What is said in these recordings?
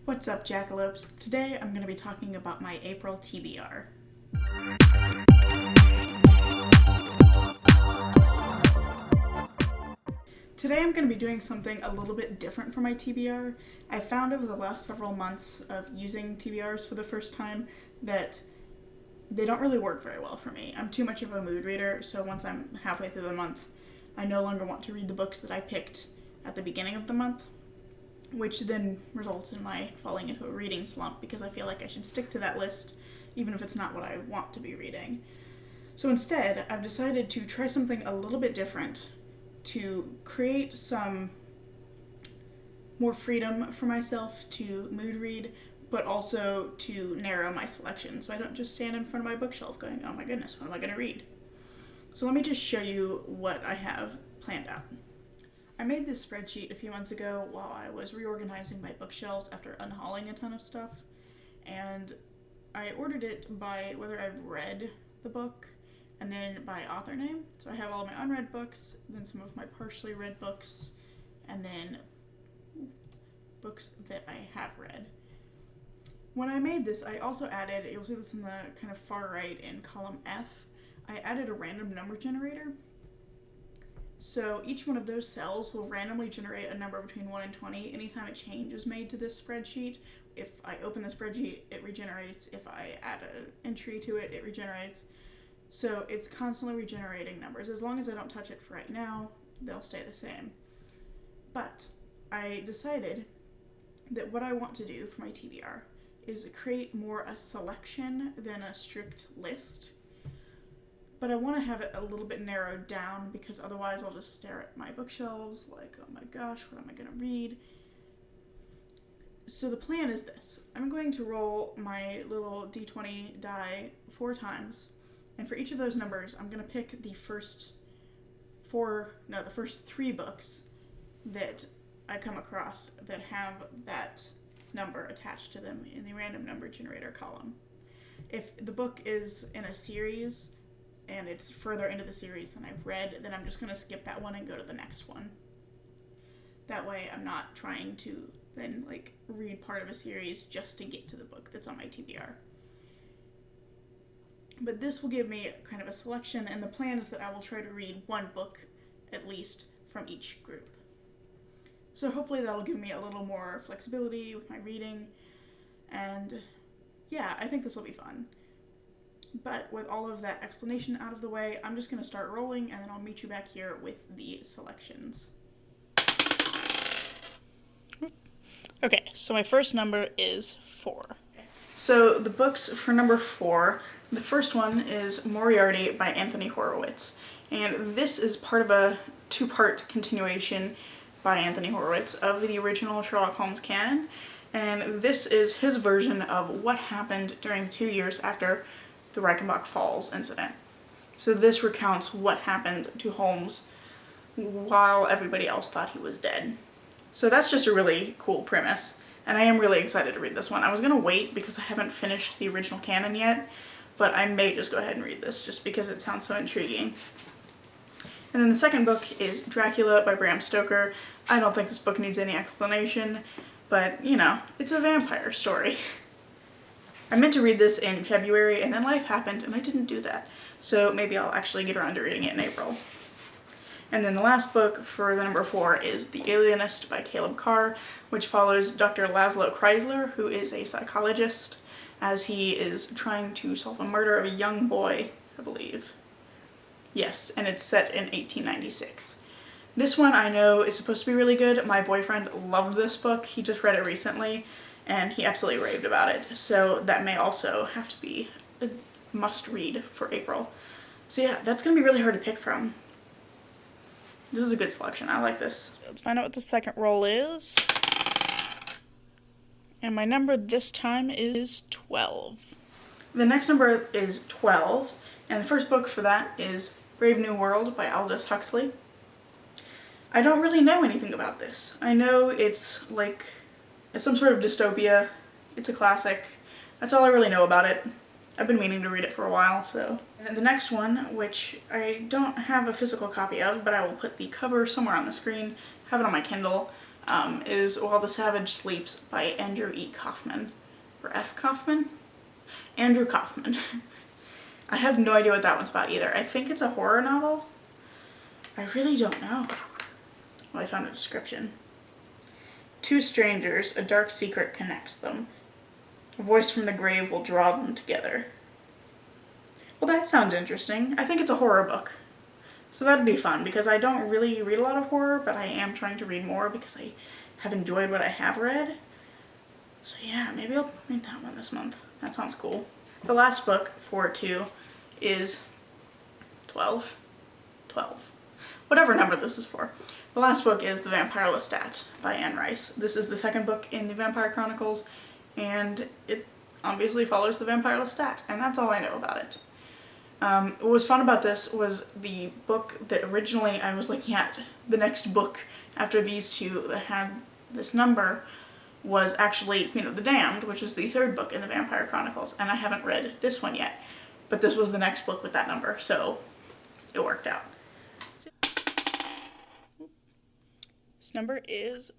What's up, jackalopes? Today I'm going to be talking about my April TBR. Today I'm going to be doing something a little bit different for my TBR. I found over the last several months of using TBRs for the first time that they don't really work very well for me. I'm too much of a mood reader, so once I'm halfway through the month, I no longer want to read the books that I picked at the beginning of the month, which then results in my falling into a reading slump because I feel like I should stick to that list even if it's not what I want to be reading. So instead, I've decided to try something a little bit different to create some more freedom for myself to mood read, but also to narrow my selection so I don't just stand in front of my bookshelf going, oh my goodness, what am I going to read? So let me just show you what I have planned out. I made this spreadsheet a few months ago while I was reorganizing my bookshelves after unhauling a ton of stuff, and I ordered it by whether I've read the book and then by author name. So I have all of my unread books, then some of my partially read books, and then books that I have read. When I made this, I also added, you'll see this in the kind of far right in column F, I added a random number generator. So each one of those cells will randomly generate a number between 1 and 20 anytime a change is made to this spreadsheet. If I open the spreadsheet, it regenerates. If I add an entry to it, it regenerates. So it's constantly regenerating numbers. As long as I don't touch it for right now, they'll stay the same. But I decided that what I want to do for my TBR is create more a selection than a strict list. But I want to have it a little bit narrowed down because otherwise I'll just stare at my bookshelves like, oh my gosh, what am I going to read? So the plan is this. I'm going to roll my little D20 die 4 times. And for each of those numbers, I'm going to pick the first 3 books that I come across that have that number attached to them in the random number generator column. If the book is in a series and it's further into the series than I've read, then I'm just going to skip that one and go to the next one. That way I'm not trying to then read part of a series just to get to the book that's on my TBR. But this will give me kind of a selection, and the plan is that I will try to read one book at least from each group. So hopefully that'll give me a little more flexibility with my reading, and yeah, I think this will be fun. But with all of that explanation out of the way, I'm just going to start rolling, and then I'll meet you back here with the selections. Okay, so my first number is 4. So the books for number 4, the first one is Moriarty by Anthony Horowitz. And this is part of a 2-part continuation by Anthony Horowitz of the original Sherlock Holmes canon. And this is his version of what happened during the 2 years after the Reichenbach Falls incident. So this recounts what happened to Holmes while everybody else thought he was dead. So that's just a really cool premise, and I am really excited to read this one. I was going to wait because I haven't finished the original canon yet, but I may just go ahead and read this just because it sounds so intriguing. And then the second book is Dracula by Bram Stoker. I don't think this book needs any explanation, but you know, it's a vampire story. I meant to read this in February, and then life happened, and I didn't do that. So maybe I'll actually get around to reading it in April. And then the last book for the number 4 is The Alienist by Caleb Carr, which follows Dr. Laszlo Kreisler, who is a psychologist, as he is trying to solve a murder of a young boy, I believe. Yes, and it's set in 1896. This one I know is supposed to be really good. My boyfriend loved this book. He just read it recently, and he absolutely raved about it. So that may also have to be a must-read for April. So yeah, that's going to be really hard to pick from. This is a good selection. I like this. Let's find out what the second roll is. And my number this time is 12. The next number is 12, and the first book for that is Brave New World by Aldous Huxley. I don't really know anything about this. I know it's some sort of dystopia. It's a classic. That's all I really know about it. I've been meaning to read it for a while, so. And the next one, which I don't have a physical copy of, but I will put the cover somewhere on the screen, have it on my Kindle, is While the Savage Sleeps by Andrew E. Kaufman. Or F. Kaufman? Andrew Kaufman. I have no idea what that one's about either. I think it's a horror novel. I really don't know. Well, I found a description. Two strangers, a dark secret connects them. A voice from the grave will draw them together. Well, that sounds interesting. I think it's a horror book. So that'd be fun, because I don't really read a lot of horror, but I am trying to read more because I have enjoyed what I have read. So yeah, maybe I'll read that one this month. That sounds cool. The last book for 2 is 12. Whatever number this is for. The last book is The Vampire Lestat by Anne Rice. This is the second book in the Vampire Chronicles, and it obviously follows the Vampire Lestat, and that's all I know about it. What was fun about this was the book that originally I was looking at, the next book after these two that had this number, was actually Queen of the Damned, which is the third book in the Vampire Chronicles, and I haven't read this one yet, but this was the next book with that number, so it worked out. This number is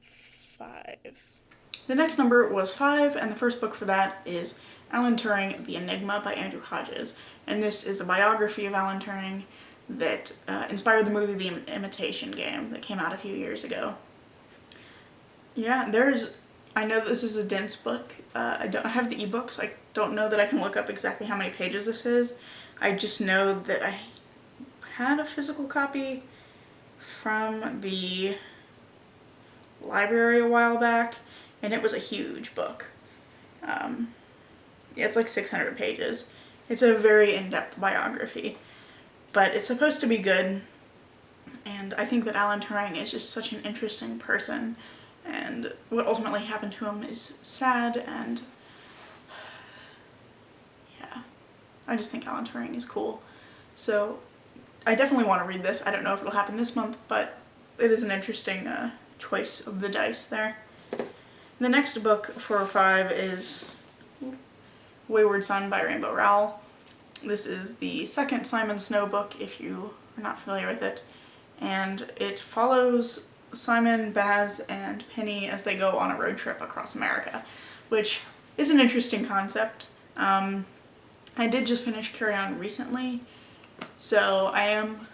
5. The next number was 5, and the first book for that is Alan Turing, The Enigma by Andrew Hodges. And this is a biography of Alan Turing that inspired the movie The Imitation Game that came out a few years ago. Yeah, I know this is a dense book. I don't have the ebook, so I don't know that I can look up exactly how many pages this is. I just know that I had a physical copy from the library a while back, and it was a huge book. It's like 600 pages. It's a very in-depth biography, but it's supposed to be good, and I think that Alan Turing is just such an interesting person, and what ultimately happened to him is sad, and yeah, I just think Alan Turing is cool. So I definitely want to read this. I don't know if it'll happen this month, but it is an interesting choice of the dice there. The next book for 5 is Wayward Son by Rainbow Rowell. This is the second Simon Snow book, if you are not familiar with it, and it follows Simon, Baz, and Penny as they go on a road trip across America, which is an interesting concept. I did just finish Carry On recently, so I am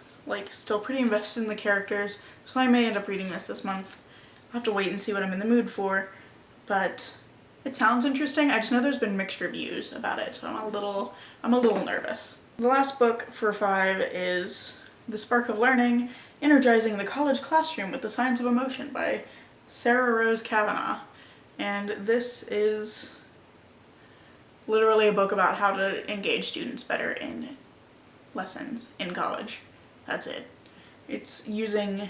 still pretty invested in the characters, so I may end up reading this month. I'll have to wait and see what I'm in the mood for, but it sounds interesting. I just know there's been mixed reviews about it, so I'm a little nervous. The last book for 5 is The Spark of Learning, Energizing the College Classroom with the Science of Emotion by Sarah Rose Kavanagh. And this is literally a book about how to engage students better in lessons in college. That's it. It's using,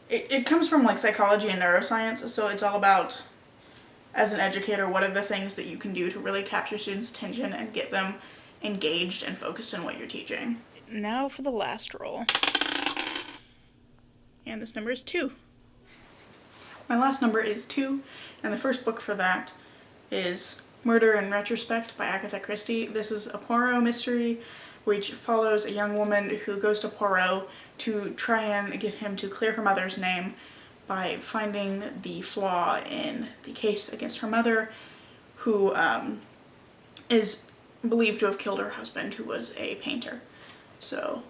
it comes from psychology and neuroscience, so it's all about, as an educator, what are the things that you can do to really capture students' attention and get them engaged and focused in what you're teaching. Now for the last roll. And this number is 2. My last number is 2, and the first book for that is Murder in Retrospect by Agatha Christie. This is a Poirot mystery which follows a young woman who goes to Poirot to try and get him to clear her mother's name by finding the flaw in the case against her mother, who is believed to have killed her husband, who was a painter. So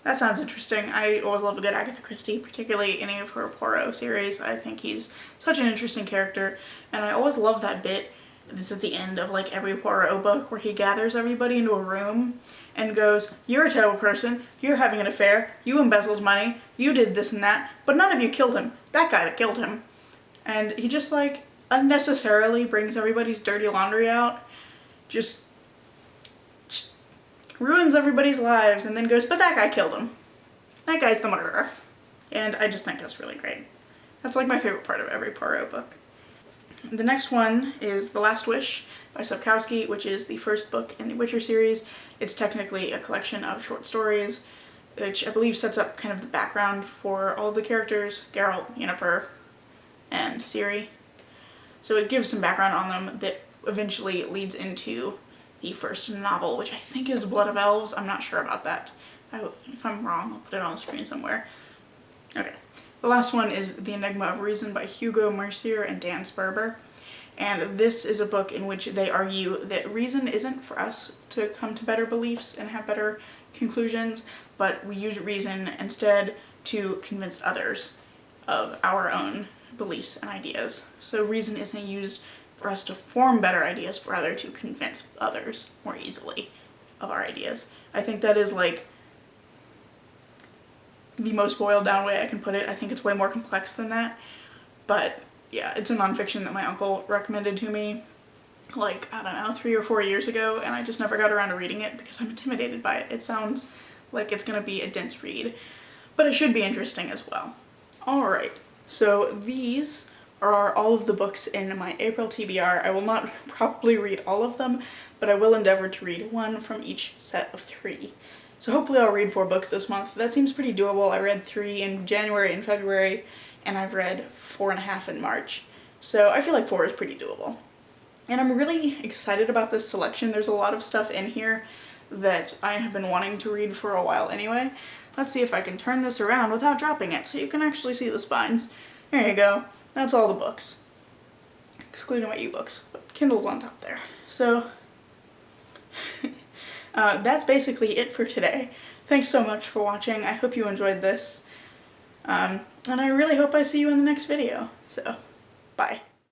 that sounds interesting. I always love a good Agatha Christie, particularly any of her Poirot series. I think he's such an interesting character, and I always love that bit that's at the end of every Poirot book where he gathers everybody into a room and goes, "You're a terrible person, you're having an affair, you embezzled money, you did this and that, but none of you killed him. That guy that killed him." And he just unnecessarily brings everybody's dirty laundry out, just ruins everybody's lives, and then goes, "But that guy killed him. That guy's the murderer." And I just think that's really great. That's my favorite part of every Poirot book. The next one is The Last Wish by Sapkowski, which is the first book in the Witcher series. It's technically a collection of short stories, which I believe sets up kind of the background for all the characters, Geralt, Yennefer, and Ciri. So it gives some background on them that eventually leads into the first novel, which I think is Blood of Elves. I'm not sure about that. If I'm wrong, I'll put it on the screen somewhere. Okay. The last one is The Enigma of Reason by Hugo Mercier and Dan Sperber. And this is a book in which they argue that reason isn't for us to come to better beliefs and have better conclusions, but we use reason instead to convince others of our own beliefs and ideas. So reason isn't used for us to form better ideas, but rather to convince others more easily of our ideas. I think that is like the most boiled down way I can put it. I think it's way more complex than that, but yeah, it's a nonfiction that my uncle recommended to me like, I don't know, 3 or 4 years ago, and I just never got around to reading it because I'm intimidated by it. It sounds like it's gonna be a dense read, but it should be interesting as well. Alright, so these are all of the books in my April TBR. I will not probably read all of them, but I will endeavor to read one from each set of 3. So hopefully I'll read 4 books this month. That seems pretty doable. I read 3 in January and February, and I've read 4.5 in March. So I feel like 4 is pretty doable. And I'm really excited about this selection. There's a lot of stuff in here that I have been wanting to read for a while anyway. Let's see if I can turn this around without dropping it so you can actually see the spines. There you go. That's all the books, excluding my ebooks, but Kindle's on top there. So that's basically it for today. Thanks so much for watching. I hope you enjoyed this. And I really hope I see you in the next video. So, bye.